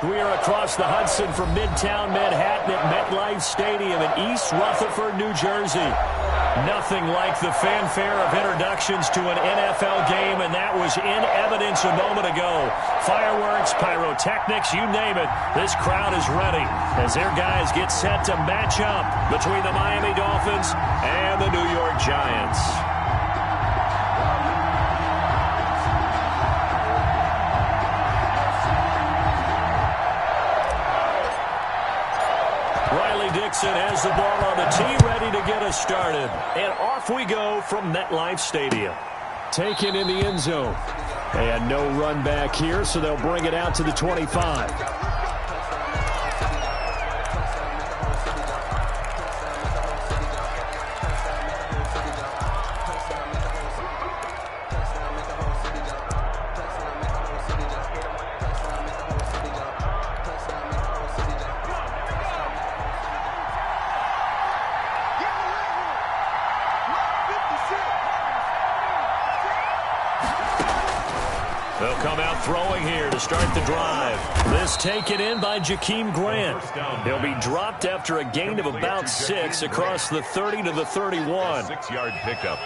We are across the Hudson from Midtown Manhattan at MetLife Stadium in East Rutherford, New Jersey. Nothing like the fanfare of introductions to an NFL game, and that was in evidence a moment ago. Fireworks, pyrotechnics, you name it. This crowd is ready as their guys get set to match up between the Miami Dolphins and the New York Giants. Dixon has the ball on the tee, ready to get us started. And off we go from MetLife Stadium. Taken in the end zone. And no run back here, so they'll bring it out to the 25. They'll come out throwing here to start the drive. This taken in by Jakeem Grant. He'll be dropped after a gain of about 6 across the 30 to the 31. 6-yard pickup.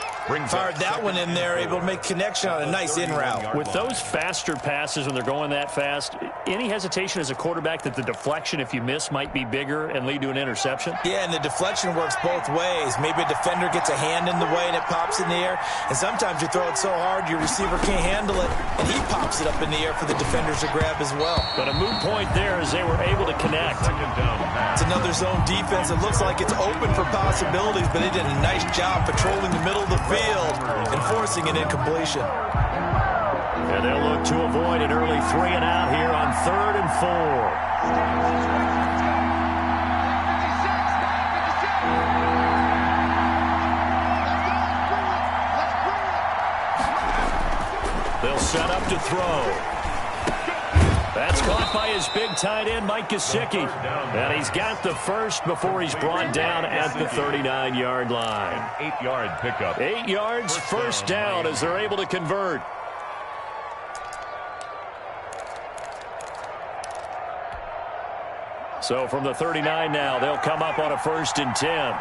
Fired that one in there, able to make connection on a nice in route. With those faster passes when they're going that fast, any hesitation as a quarterback that the deflection, if you miss, might be bigger and lead to an interception? Yeah, and the deflection works both ways. Maybe a defender gets a hand in the way and it pops in the air. And sometimes you throw it so hard your receiver can't handle it, and he pops it up in the air for the defenders to grab as well. But a moot point there as they were able to connect. It's another zone defense. It looks like it's open for possibilities, but they did a nice job patrolling the middle of the field and forcing an incompletion. And they'll look to avoid an early 3-and-out here on 3rd and 4. They'll set up to throw. That's caught by his big tight end, Mike Gesicki. And he's got the first before he's brought down at the 39-yard line. 8-yard pickup. 8 yards, first down as they're able to convert. So from the 39 now, they'll come up on a 1st and 10.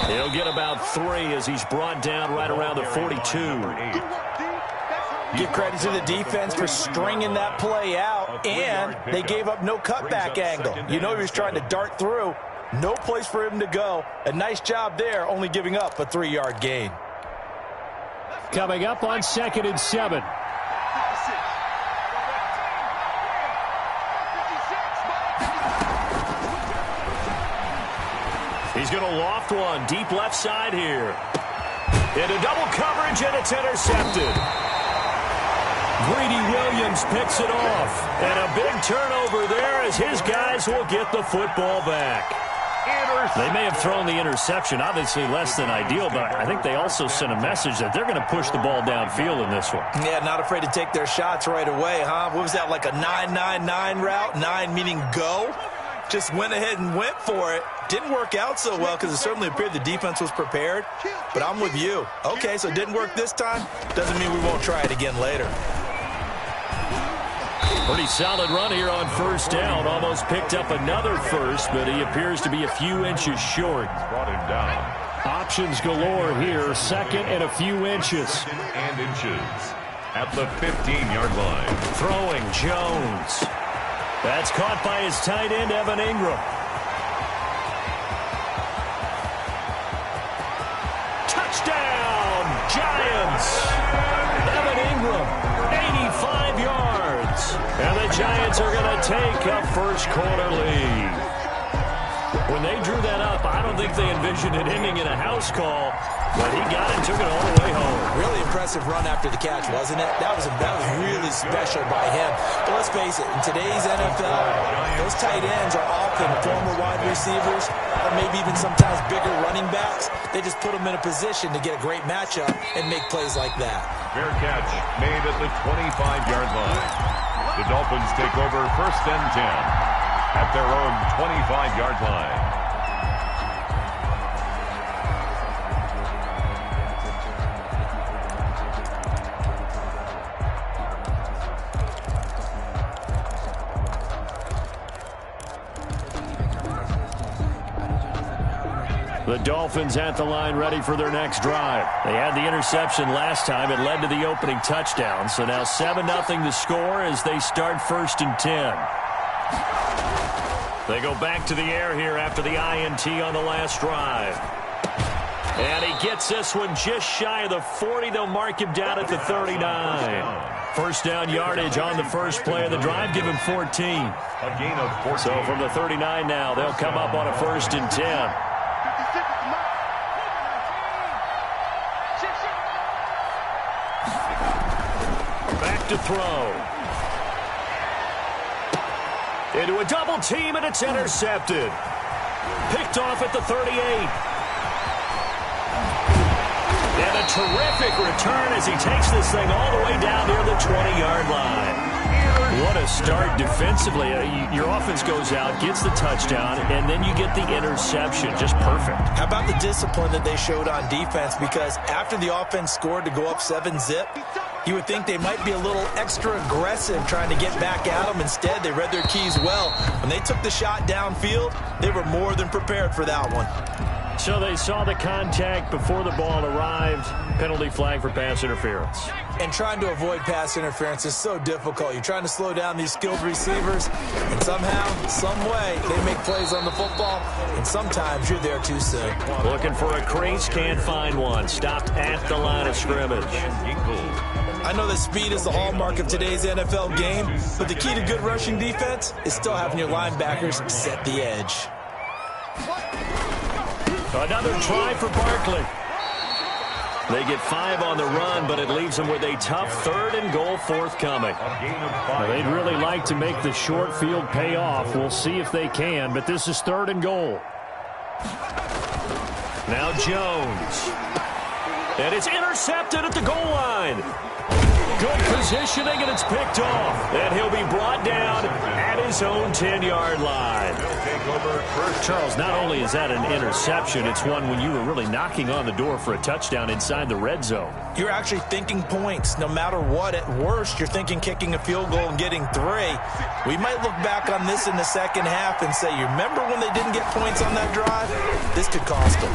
He'll get about 3 as he's brought down right around the 42. Give credit to the defense for stringing that play out, and they gave up no cutback angle. You know he was trying to dart through. No place for him to go. A nice job there, only giving up a 3-yard gain. Coming up on 2nd and 7. He's going to loft one deep left side here. Into double coverage, and it's intercepted. Greedy Williams picks it off. And a big turnover there as his guys will get the football back. They may have thrown the interception, obviously less than ideal, but I think they also sent a message that they're going to push the ball downfield in this one. Yeah, not afraid to take their shots right away, huh? What was that, like a 9-9-9 route? 9 meaning go? Just went ahead and went for it. Didn't work out so well because it certainly appeared the defense was prepared. But I'm with you. Okay, so it didn't work this time. Doesn't mean we won't try it again later. Pretty solid run here on 1st down. Almost picked up another first, but he appears to be a few inches short. Brought him down. Options galore here. 2nd and a few inches. 2nd and inches at the 15-yard line. Throwing Jones. That's caught by his tight end, Evan Ingram. Touchdown, Giants. Evan Ingram, 85 yards. And the Giants are going to take a first-quarter lead. When they drew that up, I don't think they envisioned it ending in a house call, but he got it and took it all the way home. Really impressive run after the catch, wasn't it? That was really special by him. But let's face it, in today's NFL, those tight ends are often former wide receivers or maybe even sometimes bigger running backs. They just put them in a position to get a great matchup and make plays like that. Fair catch made at the 25-yard line. The Dolphins take over 1st and 10 at their own 25-yard line. The Dolphins at the line ready for their next drive. They had the interception last time. It led to the opening touchdown. So now 7-0 the score as they start 1st and 10. They go back to the air here after the INT on the last drive. And he gets this one just shy of the 40. They'll mark him down at the 39. First down yardage on the first play of the drive. Give him 14. A gain of 14. So from the 39 now, they'll come up on a 1st and 10. Back to throw. Into a double team, and it's intercepted. Picked off at the 38. And a terrific return as he takes this thing all the way down near the 20-yard line. What a start defensively. Your offense goes out, gets the touchdown, and then you get the interception. Just perfect. How about the discipline that they showed on defense? Because after the offense scored to go up 7-zip, you would think they might be a little extra aggressive trying to get back at them. Instead, they read their keys well. When they took the shot downfield, they were more than prepared for that one. So they saw the contact before the ball arrived. Penalty flag for pass interference. And trying to avoid pass interference is so difficult. You're trying to slow down these skilled receivers, and somehow, some way, they make plays on the football, and sometimes you're there too soon. Looking for a crease, can't find one. Stopped at the line of scrimmage. I know that speed is the hallmark of today's NFL game, but the key to good rushing defense is still having your linebackers set the edge. Another try for Barkley. They get 5 on the run, but it leaves them with a tough 3rd and goal forthcoming. Now, they'd really like to make the short field pay off. We'll see if they can, but this is 3rd and goal. Now Jones. And it's intercepted at the goal line. Good positioning, and it's picked off. And he'll be brought down at his own 10-yard line. Charles, not only is that an interception, it's one when you were really knocking on the door for a touchdown inside the red zone. You're actually thinking points no matter what. At worst, you're thinking kicking a field goal and getting 3. We might look back on this in the second half and say, you remember when they didn't get points on that drive? This could cost them.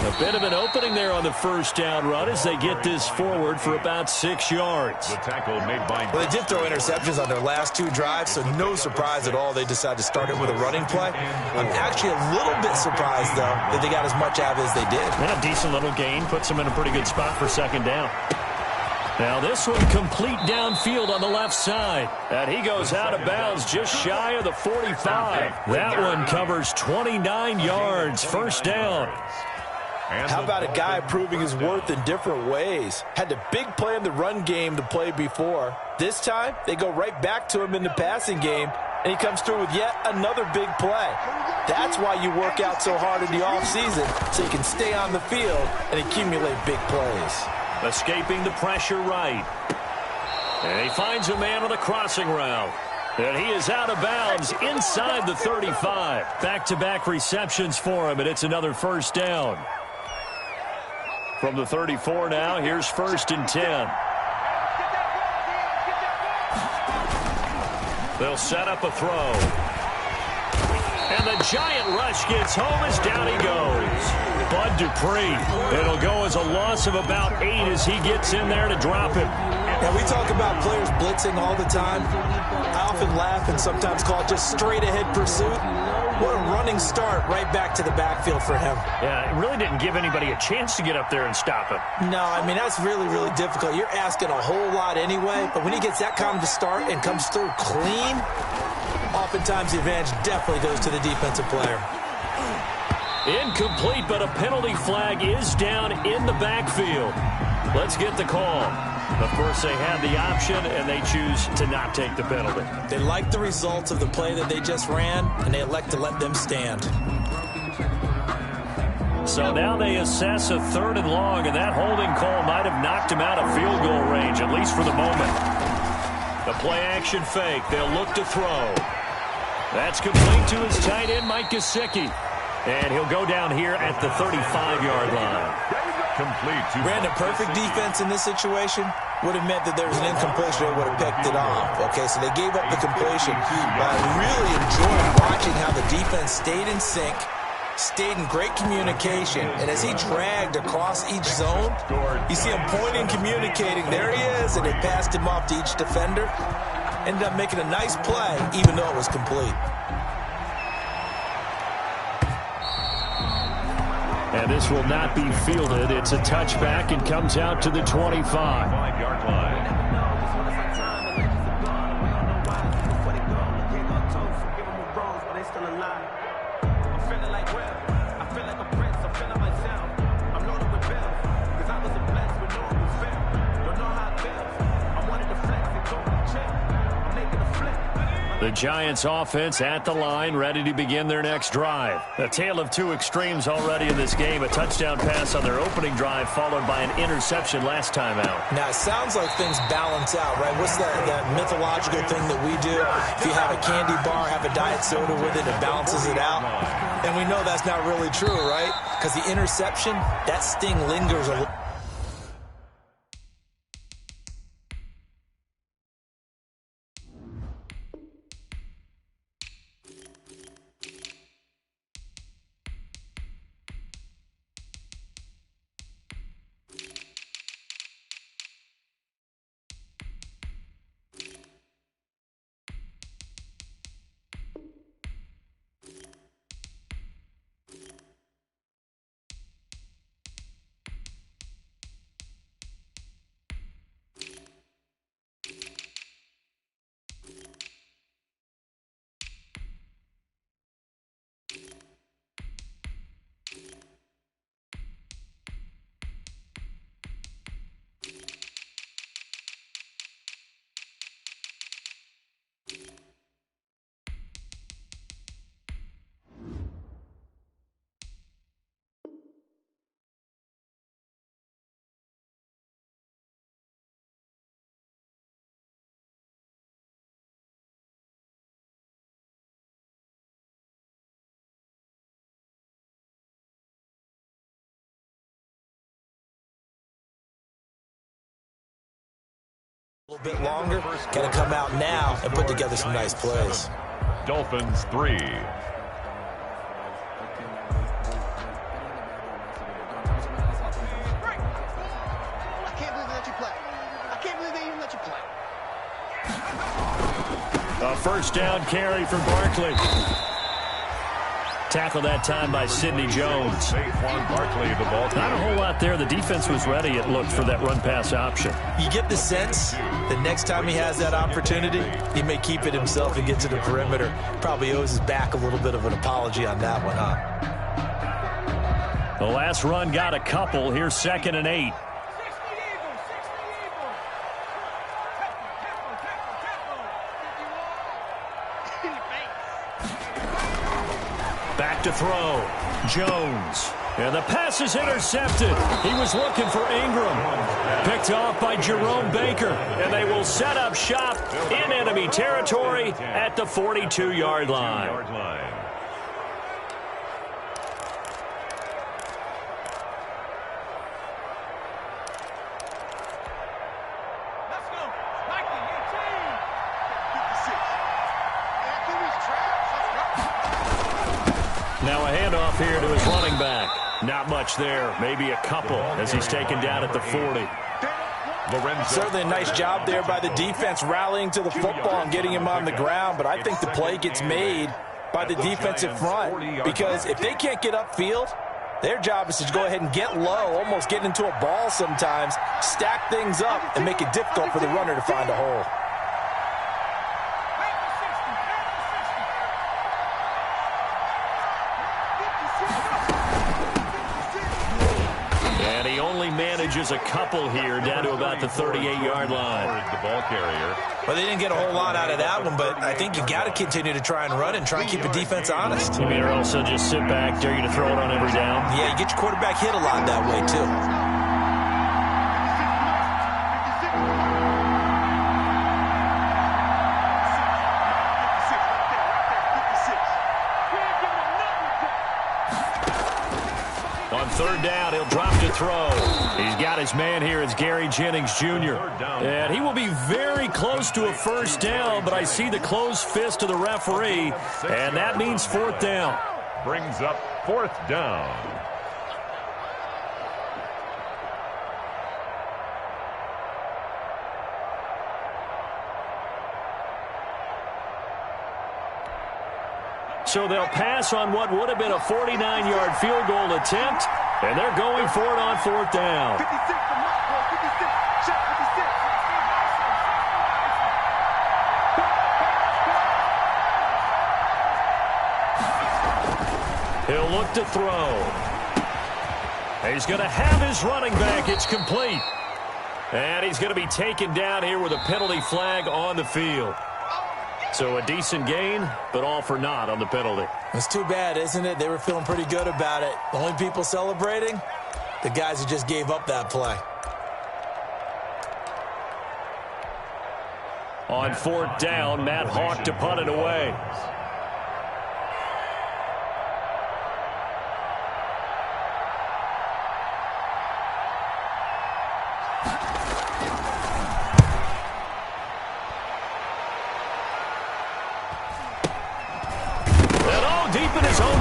A bit of an opening there on the first down run as they get this forward for about 6 yards. The tackle made by... Well, they did throw interceptions on their last 2 drives, so no surprise at all they decided to start it with a running play. I'm actually a little bit surprised, though, that they got as much out of it as they did. And a decent little gain puts them in a pretty good spot for 2nd down. Now this one complete downfield on the left side. And he goes out of bounds just shy of the 45. That one covers 29 yards. 1st down. How about a guy proving his worth in different ways? Had a big play in the run game to play before. This time, they go right back to him in the passing game, and he comes through with yet another big play. That's why you work out so hard in the offseason, so you can stay on the field and accumulate big plays. Escaping the pressure right. And he finds a man on the crossing route. And he is out of bounds inside the 35. Back-to-back receptions for him, and it's another 1st down. From the 34 now, here's 1st and 10. They'll set up a throw. And the giant rush gets home as down he goes. Bud Dupree. It'll go as a loss of about 8 as he gets in there to drop him. Now, we talk about players blitzing all the time. I often laugh and sometimes call it just straight-ahead pursuit. What a running start right back to the backfield for him. Yeah, it really didn't give anybody a chance to get up there and stop him. No, I mean, that's really, really difficult. You're asking a whole lot anyway, but when he gets that kind of a start and comes through clean, oftentimes the advantage definitely goes to the defensive player. Incomplete, but a penalty flag is down in the backfield. Let's get the call. Of course, they had the option, and they choose to not take the penalty. They like the results of the play that they just ran, and they elect to let them stand. So now they assess a 3rd and long, and that holding call might have knocked him out of field goal range, at least for the moment. The play-action fake. They'll look to throw. That's complete to his tight end, Mike Gesicki. And he'll go down here at the 35-yard line. Complete to Brandon, perfect defense in this situation would have meant that there was an incompletion. They would have picked it off. Okay, so they gave up the completion. But I really enjoyed watching how the defense stayed in sync, stayed in great communication. And as he dragged across each zone, you see him pointing, communicating. There he is, and they passed him off to each defender. Ended up making a nice play, even though it was complete. And this will not be fielded. It's a touchback and comes out to the 25. 5-yard line. The Giants offense at the line, ready to begin their next drive. A tale of two extremes already in this game. A touchdown pass on their opening drive, followed by an interception last time out. Now, it sounds like things balance out, right? What's that mythological thing that we do? If you have a candy bar, have a diet soda with it, it balances it out. And we know that's not really true, right? Because the interception, that sting lingers a little. A little bit longer, got to come out now and put together some nice plays. Dolphins 3. I can't believe they let you play. I can't believe they even let you play. A first down carry for Barkley. Tackled that time by Sidney Jones. Saquon Barkley, the ball. Not a whole lot there. The defense was ready, it looked, for that run-pass option. You get the sense that next time he has that opportunity, he may keep it himself and get to the perimeter. Probably owes his back a little bit of an apology on that one, huh? The last run got a couple. Here's 2nd and 8. Back to throw. Jones. And the pass is intercepted. He was looking for Ingram. Picked off by Jerome Baker. And they will set up shop in enemy territory at the 42-yard line. Now a handoff here to his running back. Not much there. Maybe a couple as he's taken down at the 40. Certainly a nice job there by the defense rallying to the football and getting him on the ground. But I think the play gets made by the defensive front. Because if they can't get upfield, their job is to go ahead and get low, almost get into a ball sometimes, stack things up, and make it difficult for the runner to find a hole. Manages a couple here down to about the 38-yard line. The ball carrier. Well, they didn't get a whole lot out of that one, but I think you got to continue to try and run and try and keep the defense honest. You mean or also just sit back, dare you to throw it on every down? Yeah, you get your quarterback hit a lot that way, too. On 3rd down, he'll drop to throw. He's got his man here. It's Gary Jennings Jr. And he will be very close to a first down, but I see the closed fist of the referee, and that means 4th down. Brings up 4th down. So they'll pass on what would have been a 49-yard field goal attempt, and they're going for it on 4th down. 56, the mark, boy, 56. Shot 56. He'll look to throw. He's going to have his running back. It's complete. And he's going to be taken down here with a penalty flag on the field. So a decent gain, but all for naught on the penalty. It's too bad, isn't it? They were feeling pretty good about it. The only people celebrating, the guys who just gave up that play. On 4th down, Matt Hawk to punt it away.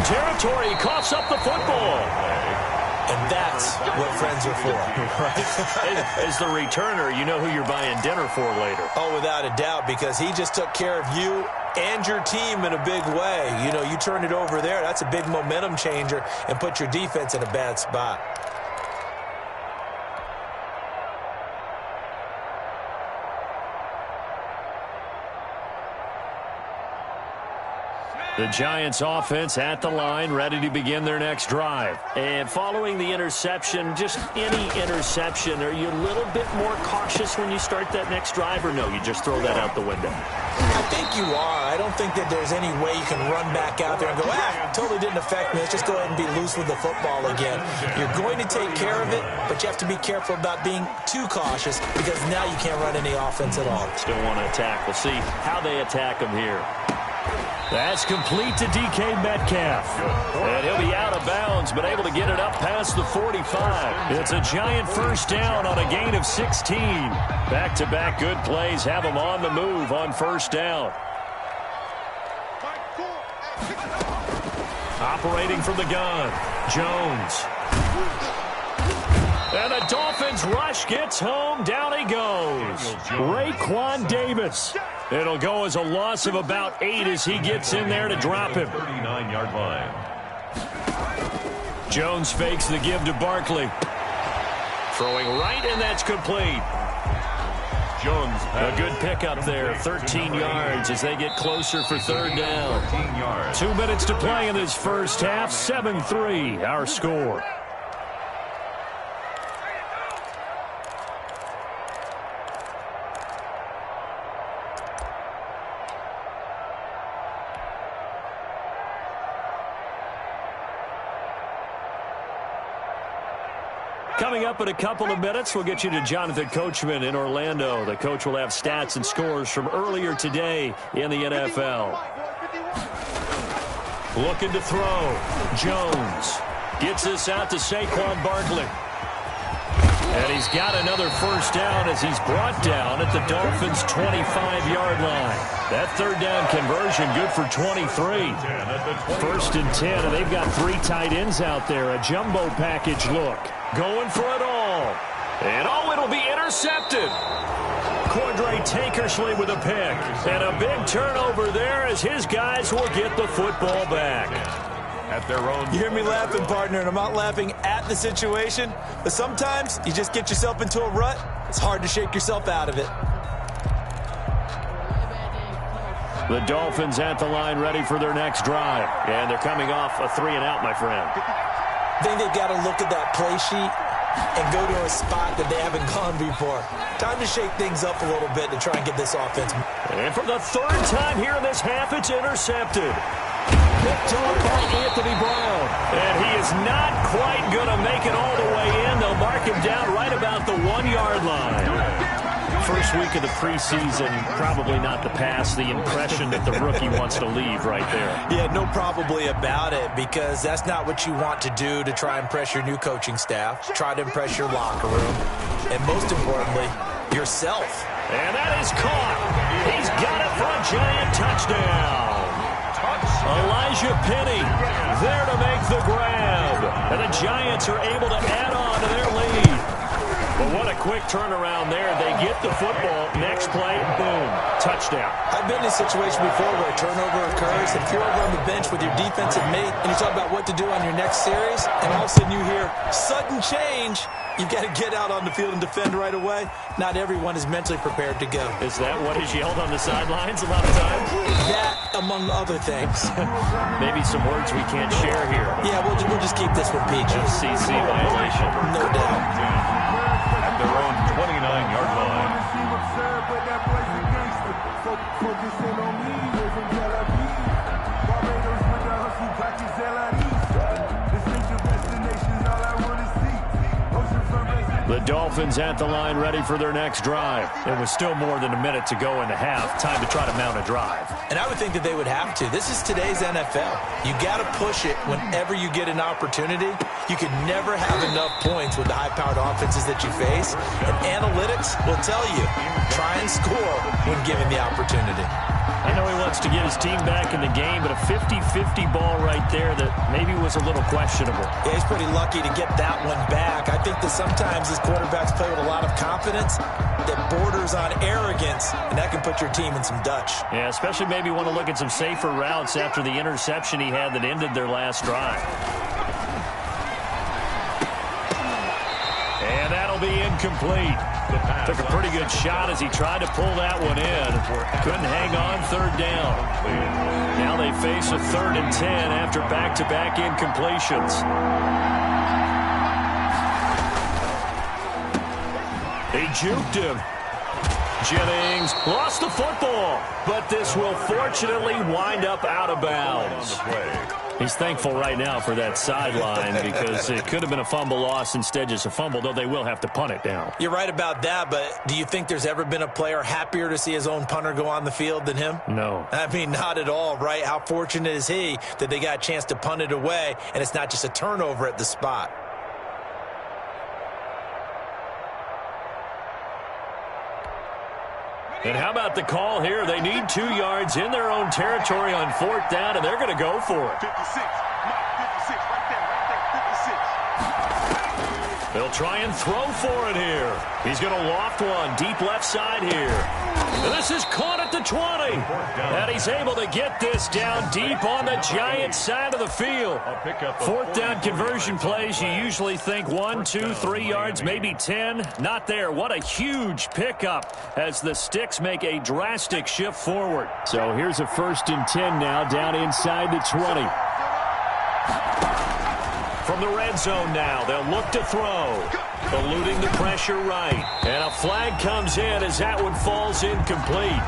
Territory, coughs up the football. And that's what friends are for. Right? As the returner, you know who you're buying dinner for later. Oh, without a doubt, because he just took care of you and your team in a big way. You know, you turn it over there, that's a big momentum changer and put your defense in a bad spot. The Giants offense at the line, ready to begin their next drive. And following the interception, just any interception, are you a little bit more cautious when you start that next drive, or no, you just throw that out the window? I think you are. I don't think that there's any way you can run back out there and go, totally didn't affect me. Let's just go ahead and be loose with the football again. You're going to take care of it, but you have to be careful about being too cautious because now you can't run any offense at all. Still want to attack. We'll see how they attack them here. That's complete to DK Metcalf. And he'll be out of bounds, but able to get it up past the 45. It's a Giant first down on a gain of 16. Back-to-back good plays have them on the move on first down. Operating from the gun, Jones. And the Dolphins rush gets home. Down he goes. Raekwon Davis. It'll go as a loss of about 8 as he gets in there to drop him. 39-yard line. Jones fakes the give to Barkley. Throwing right, and that's complete. Jones. A good pickup there, 13 yards as they get closer for third down. 14 yards. 2 minutes to play in this first half, 7-3 our score. Coming up in a couple of minutes, we'll get you to Jonathan Coachman in Orlando. The coach will have stats and scores from earlier today in the NFL. Looking to throw. Jones gets this out to Saquon Barkley. And he's got another first down as he's brought down at the Dolphins' 25-yard line. That third down conversion good for 23. First and 10, and they've got 3 tight ends out there. A jumbo package look. Going for it all. And it'll be intercepted. Cordray Tankersley with a pick. And a big turnover there as his guys will get the football back. At their own. You hear me laughing, partner, and I'm not laughing at the situation, but sometimes you just get yourself into a rut. It's hard to shake yourself out of it. The Dolphins at the line ready for their next drive. And they're coming off a 3-and-out, my friend. I think they've got to look at that play sheet and go to a spot that they haven't gone before. Time to shake things up a little bit to try and get this offense. And for the third time here in this half, it's intercepted. Picked off by Anthony Brown. And he is not quite going to make it all the way in. They'll mark him down right about the 1-yard line. First week of the preseason, probably not the pass, the impression that the rookie wants to leave right there. Yeah, no probably about it, because that's not what you want to do to try and impress your new coaching staff, try to impress your locker room, and most importantly, yourself. And that is caught. He's got it for a Giant touchdown. Elijah Penny there to make the grab. And the Giants are able to add on to their lead. But what a quick turnaround there. They get the football. Next play, boom, touchdown. I've been in a situation before where a turnover occurs. If you're over on the bench with your defensive mate and you talk about what to do on your next series, and all of a sudden you hear sudden change, you've got to get out on the field and defend right away. Not everyone is mentally prepared to go. Is that what is yelled on the sidelines a lot of times? That, among other things. Maybe some words we can't share here. Yeah, we'll just keep this one PG. CC violation. No doubt. At their own 29-yard line. The Dolphins at the line ready for their next drive. It was still more than a minute to go in the half. Time to try to mount a drive. And I would think that they would have to. This is today's NFL. You got to push it whenever you get an opportunity. You can never have enough points with the high-powered offenses that you face. And analytics will tell you, try and score when given the opportunity. I know he wants to get his team back in the game, but a 50-50 ball right there that maybe was a little questionable. Yeah, he's pretty lucky to get that one back. I think that sometimes his quarterbacks play with a lot of confidence that borders on arrogance, and that can put your team in some Dutch. Yeah, especially maybe want to look at some safer routes after the interception he had that ended their last drive. And that'll be incomplete. Took a pretty good shot as he tried to pull that one in. Couldn't hang on third down. Now they face a 3rd and 10 after back-to-back incompletions. He juked him. Jennings lost the football, but this will fortunately wind up out of bounds. He's thankful right now for that sideline because it could have been a fumble loss, instead just a fumble, though they will have to punt it down. You're right about that, but do you think there's ever been a player happier to see his own punter go on the field than him? No. I mean, not at all, right? How fortunate is he that they got a chance to punt it away, and it's not just a turnover at the spot. And how about the call here? They need 2 yards in their own territory on 4th down, and they're going to go for it. 56. Mike, 56. Right there. They'll try and throw for it here. He's going to loft one deep left side here. And this is caught at the 20. And he's able to get this down deep on the Giants side of the field. 4th down conversion plays, you usually think 1, 2, 3 yards, maybe 10. Not there. What a huge pickup as the Sticks make a drastic shift forward. So here's a 1st and 10 now down inside the 20. From the red zone now, they'll look to throw. Eluding the pressure right. And a flag comes in as that one falls incomplete.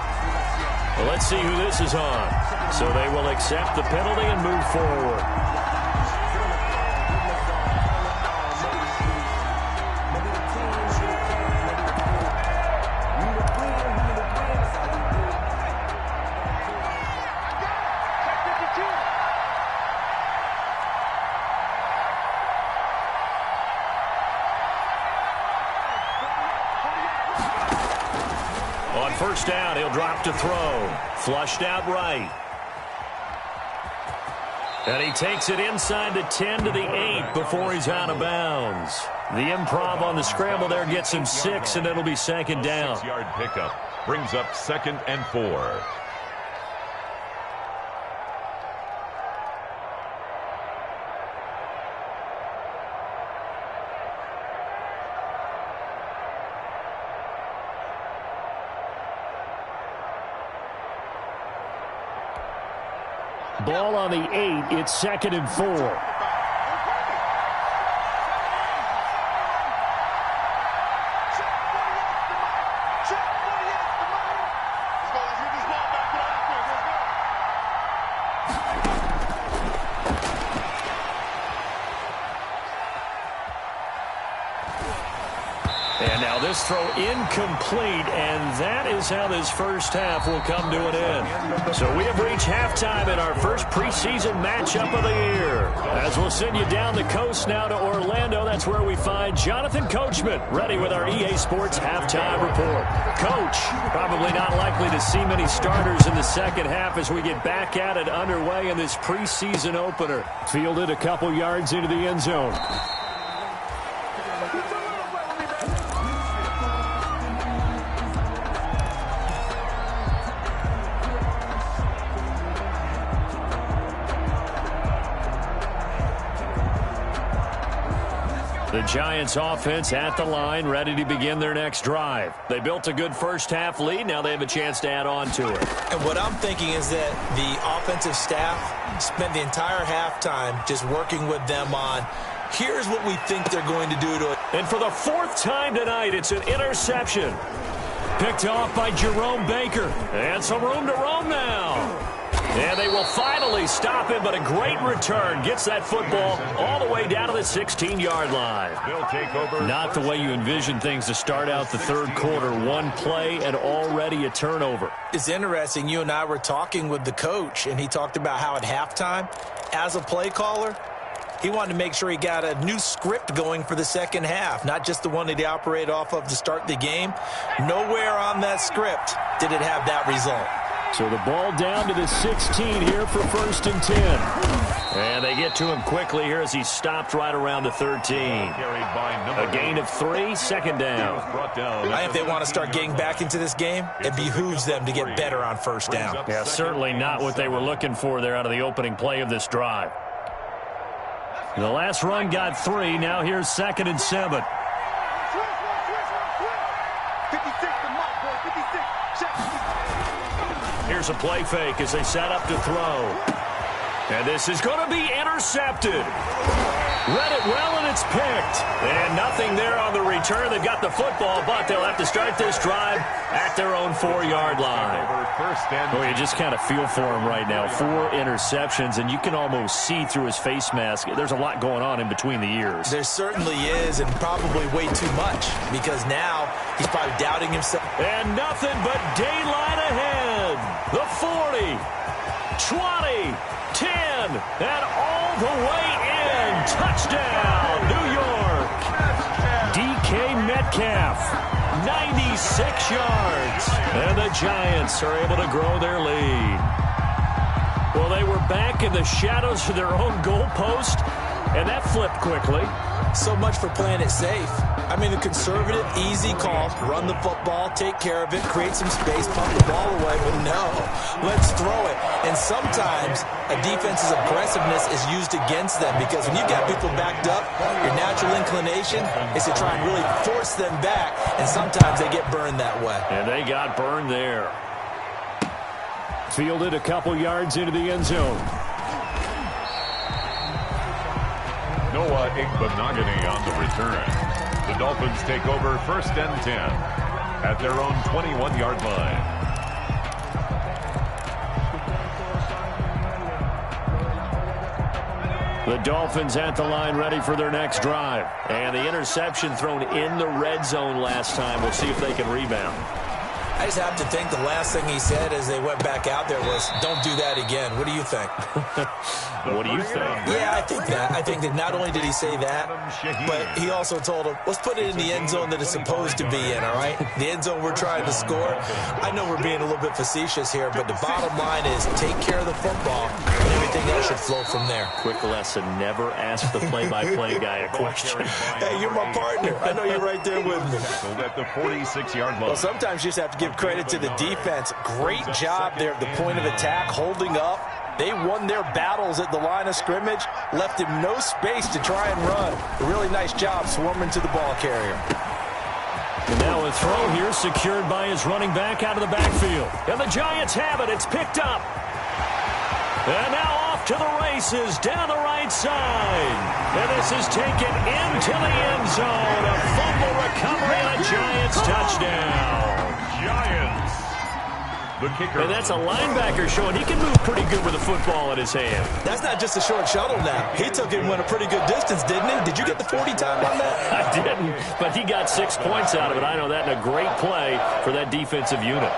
Well, let's see who this is on. So they will accept the penalty and move forward. On 1st down, he'll drop to throw. Flushed out right. And he takes it inside the 10 to the 8 before he's out of bounds. The improv on the scramble there gets him 6, and it'll be 2nd down. 6-yard pickup brings up 2nd and 4. Ball on the 8. It's 2nd and 4. And now this throw incomplete, and that is how this first half will come to an end. So we have reached halftime in our first preseason matchup of the year. As we'll send you down the coast now to Orlando, that's where we find Jonathan Coachman, ready with our EA Sports halftime report. Coach, probably not likely to see many starters in the second half as we get back at it underway in this preseason opener. Fielded a couple yards into the end zone. The Giants offense at the line, ready to begin their next drive. They built a good first half lead. Now they have a chance to add on to it. And what I'm thinking is that the offensive staff spent the entire halftime just working with them on, here's what we think they're going to do to it. And for the fourth time tonight, it's an interception. Picked off by Jerome Baker. And some room to roam now. And they will finally stop him, but a great return. Gets that football all the way down to the 16-yard line. They'll take over. Not the way you envision things to start out the third quarter. One play and already a turnover. It's interesting. You and I were talking with the coach, and he talked about how at halftime, as a play caller, he wanted to make sure he got a new script going for the second half, not just the one that he operated off of to start the game. Nowhere on that script did it have that result. So the ball down to the 16 here for 1st and 10. And they get to him quickly here as he stopped right around the 13. A gain of 3, second down. If they want to start getting back into this game, it behooves them to get better on first down. Yeah, certainly not what they were looking for there out of the opening play of this drive. The last run got 3. Now here's 2nd and 7. 56 to Mike, boy, 56. Here's a play fake as they set up to throw. And this is going to be intercepted. Read it well, and it's picked. And nothing there on the return. They've got the football, but they'll have to start this drive at their own 4-yard line. Oh, you just kind of feel for him right now. 4 interceptions, and you can almost see through his face mask. There's a lot going on in between the ears. There certainly is, and probably way too much, because now he's probably doubting himself. And nothing but daylight ahead. The 40, 20, 10, and all the way in. Touchdown, New York. DK Metcalf, 96 yards. And the Giants are able to grow their lead. Well, they were back in the shadows of their own goalpost, and that flipped quickly. So much for playing it safe. I mean, the conservative, easy call, run the football, take care of it, create some space, pump the ball away, but no, let's throw it. And sometimes a defense's aggressiveness is used against them because when you've got people backed up, your natural inclination is to try and really force them back, and sometimes they get burned that way. And they got burned there. Fielded a couple yards into the end zone. Noah Igbenogany on the return. The Dolphins take over 1st and 10 at their own 21-yard line. The Dolphins at the line ready for their next drive. And the interception thrown in the red zone last time. We'll see if they can rebound. I just have to think the last thing he said as they went back out there was, don't do that again. What do you think? What do you think? Yeah, I think that. I think that not only did he say that, but he also told him, let's put it in the end zone that it's supposed to be in, all right? The end zone we're trying to score. I know we're being a little bit facetious here, but the bottom line is take care of the football, and everything else should flow from there. Quick lesson, never ask the play-by-play guy a question. Hey, you're my partner. I know you're right there with me. So at the 46-yard line. Well, sometimes you just have to give credit to the defense. Great job there at the point of attack, holding up. They won their battles at the line of scrimmage, left him no space to try and run. A really nice job swarming to the ball carrier. And now a throw here secured by his running back out of the backfield. And the Giants have it. It's picked up. And now off to the races down the right side. And this is taken into the end zone. A fumble recovery and a Giants touchdown. Giants. The kicker. And that's a linebacker showing he can move pretty good with a football in his hand. That's not just a short shuttle now. He took it and went a pretty good distance, didn't he? Did you get the 40 time on that? I didn't, but he got 6 points out of it. I know that in a great play for that defensive unit.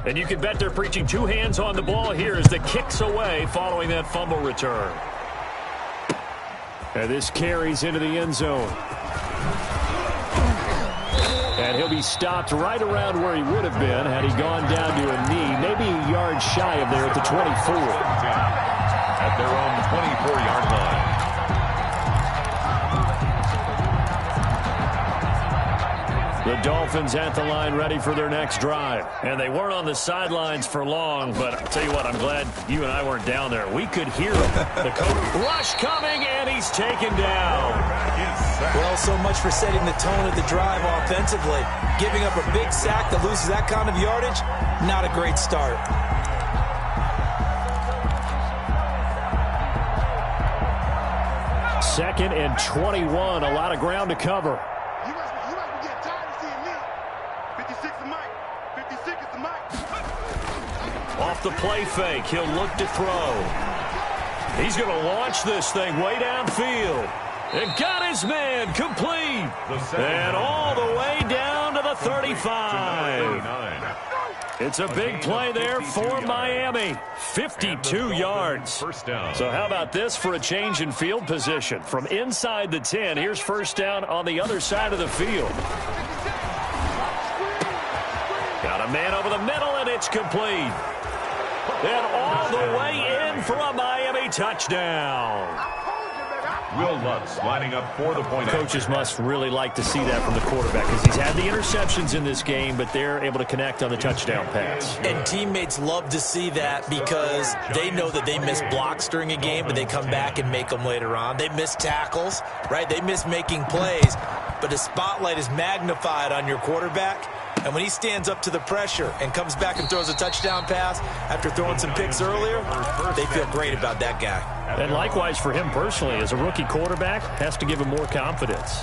And you can bet they're preaching 2 hands on the ball here as the kick's away following that fumble return. And this carries into the end zone. And he'll be stopped right around where he would have been had he gone down to a knee, maybe a yard shy of there at the 24. At their own 24-yard line. The Dolphins at the line ready for their next drive. And they weren't on the sidelines for long, but I'll tell you what, I'm glad you and I weren't down there. We could hear the coach rush coming, and he's taken down. Well, so much for setting the tone of the drive offensively. Giving up a big sack that loses that kind of yardage, not a great start. Second and 21, a lot of ground to cover. Off the play fake, he'll look to throw. He's going to launch this thing way downfield. And got his man complete. And all the way down to the 35. It's a big play there for Miami. 52 yards. So how about this for a change in field position? From inside the 10, here's first down on the other side of the field. Got a man over the middle, and it's complete. And all the way in for a Miami touchdown. Will Lutz lining up for the point. Coaches must really like to see that from the quarterback because he's had the interceptions in this game, but they're able to connect on the touchdown pass. And teammates love to see that because they know that they miss blocks during a game, but they come back and make them later on. They miss tackles, right? They miss making plays, but the spotlight is magnified on your quarterback. And when he stands up to the pressure and comes back and throws a touchdown pass after throwing some picks earlier, they feel great about that guy. And likewise for him personally, as a rookie quarterback, has to give him more confidence.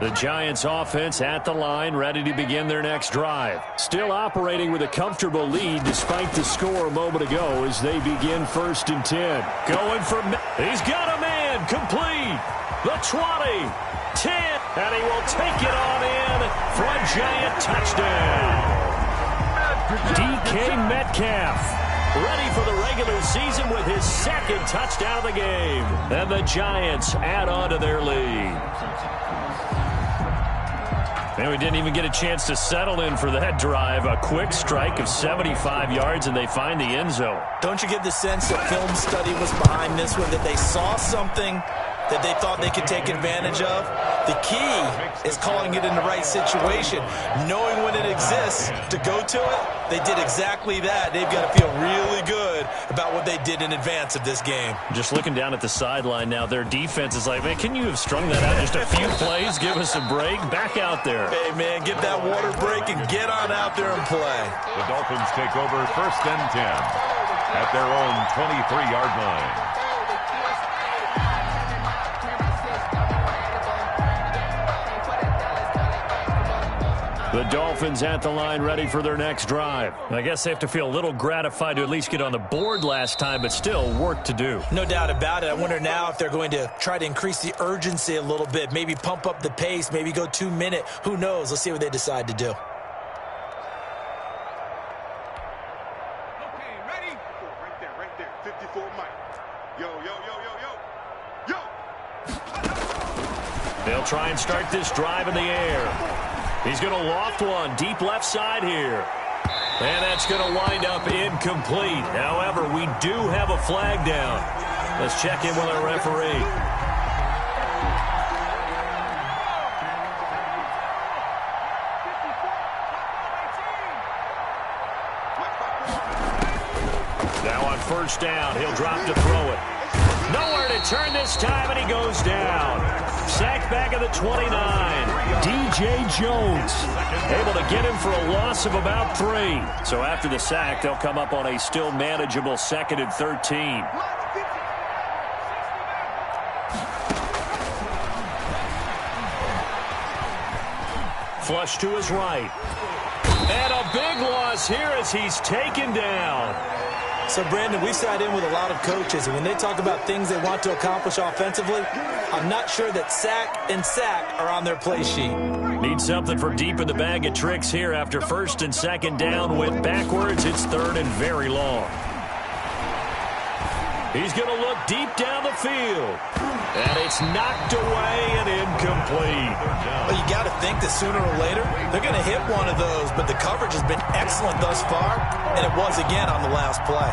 The Giants offense at the line, ready to begin their next drive. Still operating with a comfortable lead despite the score a moment ago as they begin 1st and 10. Going for, he's got a man complete. The 20, 10, and he will take it on in for a Giant touchdown. DK Metcalf ready for the regular season with his 2nd touchdown of the game. And the Giants add on to their lead. And we didn't even get a chance to settle in for that drive. A quick strike of 75 yards, and they find the end zone. Don't you get the sense that film study was behind this one, that they saw something that they thought they could take advantage of? The key is calling it in the right situation, knowing when it exists to go to it. They did exactly that. They've got to feel really good about what they did in advance of this game. Just looking down at the sideline now, their defense is like, man, can you have strung that out just a few plays? Give us a break. Back out there. Hey, man, get that water break and get on out there and play. The Dolphins take over 1st and 10 at their own 23-yard line. The Dolphins at the line ready for their next drive. I guess they have to feel a little gratified to at least get on the board last time, but still work to do. No doubt about it. I wonder now if they're going to try to increase the urgency a little bit, maybe pump up the pace, maybe go 2-minute. Who knows? Let's see what they decide to do. Okay, ready? Right there. 54 Mike. Yo. They'll try and start this drive in the air. He's going to loft one deep left side here. And that's going to wind up incomplete. However, we do have a flag down. Let's check in with our referee. Now on 1st down, he'll drop to throw it. Nowhere to turn this time, and he goes down. Sacked back at the 29. DJ Jones. Able to get him for a loss of about 3. So after the sack, they'll come up on a still manageable 2nd and 13. Flush to his right. And a big loss here as he's taken down. So, Brandon, we sat in with a lot of coaches, and when they talk about things they want to accomplish offensively, I'm not sure that sack and sack are on their play sheet. Need something from deep in the bag of tricks here after 1st and 2nd down. Went backwards. It's 3rd and very long. He's going to look deep down the field. And it's knocked away and incomplete. Well, you got to think that sooner or later they're going to hit one of those, but the coverage has been excellent thus far, and it was again on the last play.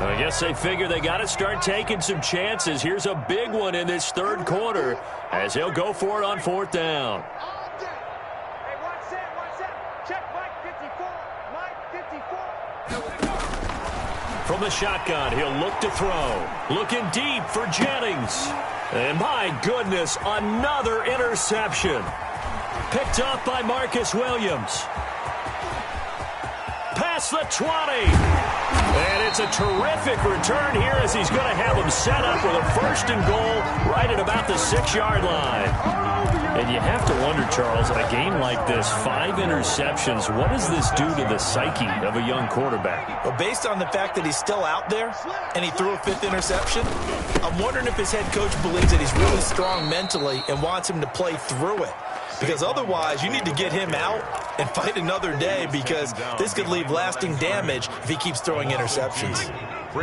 I guess they figure they got to start taking some chances. Here's a big one in this 3rd quarter as he'll go for it on 4th down. From the shotgun, he'll look to throw. Looking deep for Jennings. And my goodness, another interception. Picked off by Marcus Williams. Past the 20. And it's a terrific return here as he's going to have him set up with a 1st and goal right at about the 6-yard line. And you have to wonder, Charles, in a game like this, 5 interceptions, what does this do to the psyche of a young quarterback? Well, based on the fact that he's still out there and he threw a 5th interception, I'm wondering if his head coach believes that he's really strong mentally and wants him to play through it. Because otherwise, you need to get him out and fight another day, because this could leave lasting damage if he keeps throwing interceptions.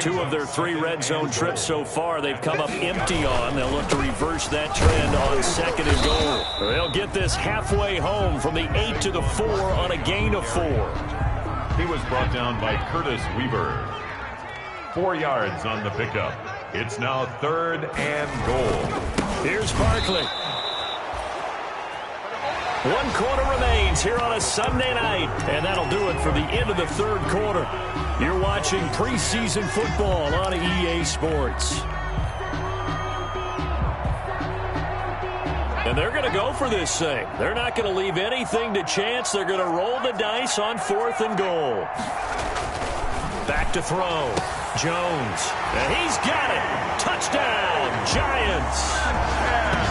2 of their 3 red zone trips so far they've come up empty on. They'll look to reverse that trend on 2nd and goal. They'll get this halfway home from the 8 to the 4 on a gain of 4. He was brought down by Curtis Weaver. 4 yards on the pickup. It's now 3rd and goal. Here's Barkley. 1 quarter remains here on a Sunday night, and that'll do it for the end of the 3rd quarter. You're watching preseason football on EA Sports. And they're going to go for this thing. They're not going to leave anything to chance. They're going to roll the dice on 4th and goal. Back to throw. Jones. And he's got it. Touchdown, Giants.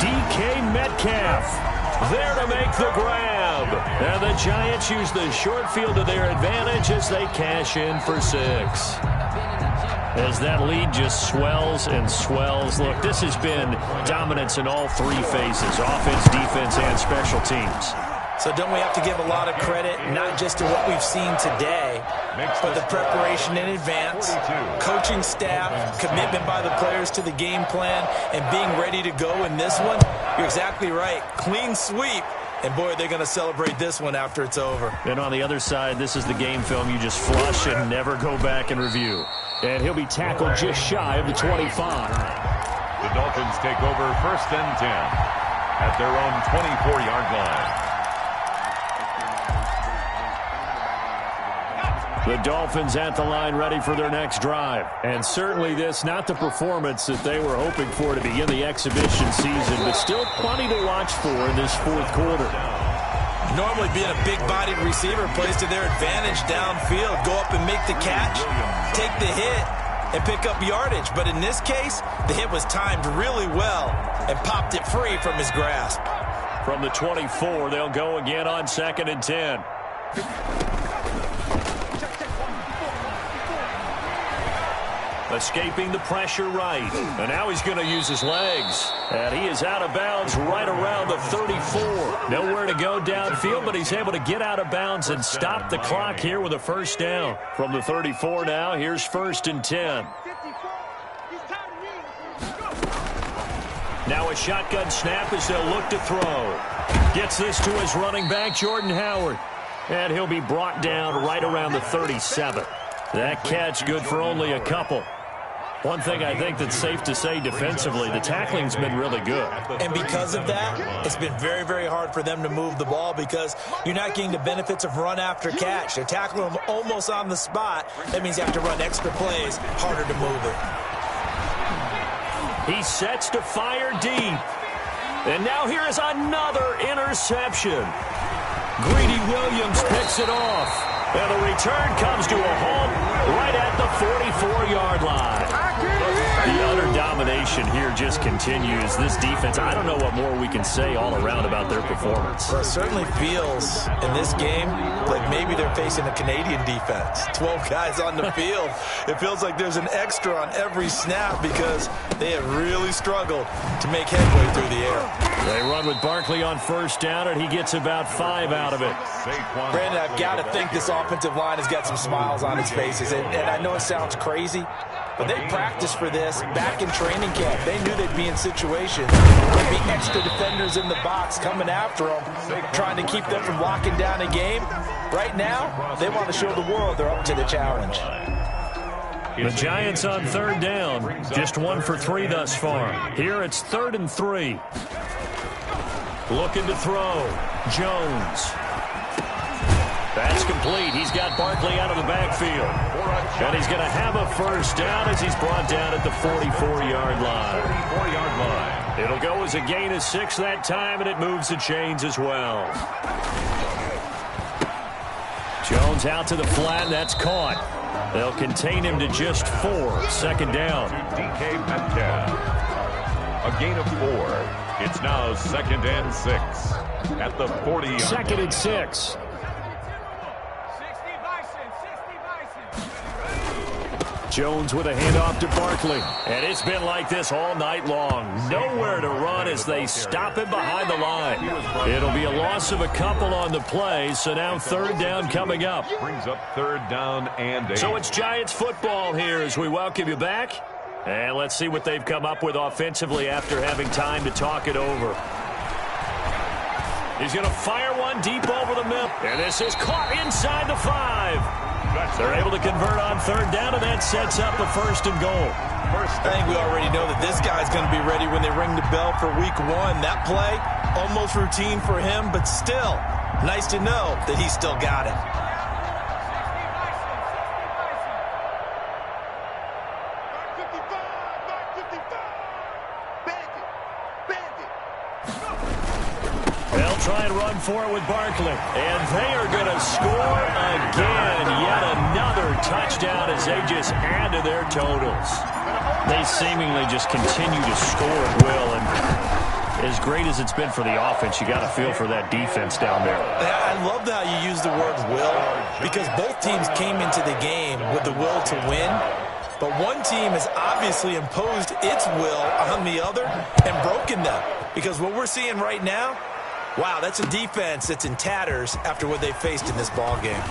DK Metcalf there to make the grab. And the Giants use the short field to their advantage as they cash in for 6. As that lead just swells and swells. Look, this has been dominance in all 3 phases, offense, defense, and special teams. So don't we have to give a lot of credit, not just to what we've seen today, but the preparation in advance, coaching staff, commitment by the players to the game plan, and being ready to go in this one? You're exactly right. Clean sweep. And, boy, they're going to celebrate this one after it's over. And on the other side, this is the game film you just flush and never go back and review. And he'll be tackled just shy of the 25. The Dolphins take over 1st and 10 at their own 24-yard line. The Dolphins at the line, ready for their next drive. And certainly this, not the performance that they were hoping for to begin the exhibition season, but still plenty to watch for in this 4th quarter. Normally being a big-bodied receiver plays to their advantage downfield. Go up and make the catch, take the hit, and pick up yardage. But in this case, the hit was timed really well and popped it free from his grasp. From the 24, they'll go again on 2nd and 10. Escaping the pressure right. And now he's going to use his legs. And he is out of bounds right around the 34. Nowhere to go downfield, but he's able to get out of bounds and stop the clock here with a 1st down. From the 34 now, here's 1st and 10. Now a shotgun snap as they'll look to throw. Gets this to his running back, Jordan Howard. And he'll be brought down right around the 37. That catch good for only a couple. One thing I think that's safe to say defensively, the tackling's been really good. And because of that, it's been very, very hard for them to move the ball because you're not getting the benefits of run after catch. They're tackling them almost on the spot. That means you have to run extra plays, harder to move it. He sets to fire deep. And now here is another interception. Greedy Williams picks it off. And the return comes to a halt right at the 44-yard line. The utter domination here just continues. This defense, I don't know what more we can say all around about their performance. Well, it certainly feels in this game like maybe they're facing a Canadian defense. 12 guys on the field. It feels like there's an extra on every snap because they have really struggled to make headway through the air. They run with Barkley on first down, and he gets about 5 out of it. Brandon, I've got to think this offensive line has got some smiles on its faces. And I know it sounds crazy, but they practiced for this back in training camp. They knew they'd be in situations. There'd be extra defenders in the box coming after them, trying to keep them from locking down a game. Right now, they want to show the world they're up to the challenge. The Giants on third down, just 1 for 3 thus far. Here it's 3rd and 3. Looking to throw. Jones. That's complete. He's got Barkley out of the backfield. And he's going to have a first down as he's brought down at the 44-yard line. It'll go as a gain of 6 that time, and it moves the chains as well. Jones out to the flat, and that's caught. They'll contain him to just 4. 2nd down. DK Metcalf. A gain of 4. It's now 2nd and 6 at the 40-yard. 2nd and 6. Jones with a handoff to Barkley. And it's been like this all night long. Nowhere to run as they stop him behind the line. It'll be a loss of a couple on the play, so now 3rd down coming up. Brings up 3rd down and 8. So it's Giants football here as we welcome you back. And let's see what they've come up with offensively after having time to talk it over. He's going to fire one deep over the middle. And this is caught inside the 5. They're able to convert on 3rd down, and that sets up a 1st and goal. I think we already know that this guy's going to be ready when they ring the bell for week 1. That play, almost routine for him, but still, nice to know that he's still got it. Try and run for it with Barkley. And they are going to score again. Yet another touchdown as they just add to their totals. They seemingly just continue to score at will. And as great as it's been for the offense, you got to feel for that defense down there. I love how you use the word will, because both teams came into the game with the will to win. But one team has obviously imposed its will on the other and broken them. Because what we're seeing right now, wow, that's a defense that's in tatters after what they faced in this ball game.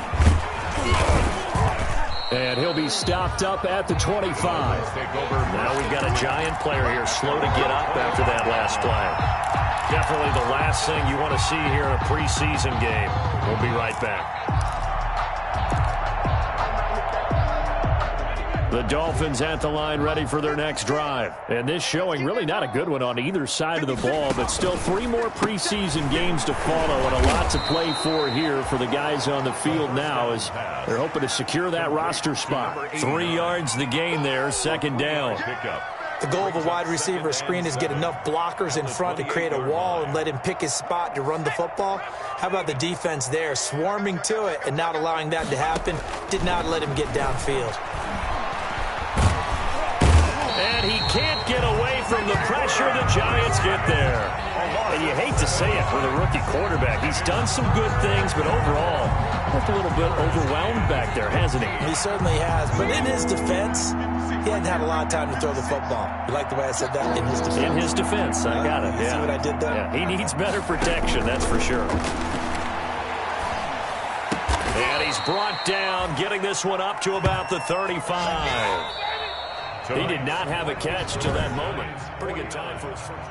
And he'll be stopped up at the 25. Now we've got a Giant player here slow to get up after that last play. Definitely the last thing you want to see here in a preseason game. We'll be right back. The Dolphins at the line ready for their next drive. And this showing really not a good one on either side of the ball, but still 3 more preseason games to follow and a lot to play for here for the guys on the field now as they're hoping to secure that roster spot. 3 yards the gain there, 2nd down. The goal of a wide receiver screen is get enough blockers in front to create a wall and let him pick his spot to run the football. How about the defense there, swarming to it and not allowing that to happen? Did not let him get downfield. And he can't get away from the pressure. The Giants get there. And you hate to say it for the rookie quarterback. He's done some good things, but overall, looked a little bit overwhelmed back there, hasn't he? He certainly has. But in his defense, he hadn't had a lot of time to throw the football. You like the way I said that? In his defense. In his defense. I got it. See what I did there? Yeah, he needs better protection, that's for sure. And he's brought down, getting this one up to about the 35. He did not have a catch to that moment. Pretty good time for his first.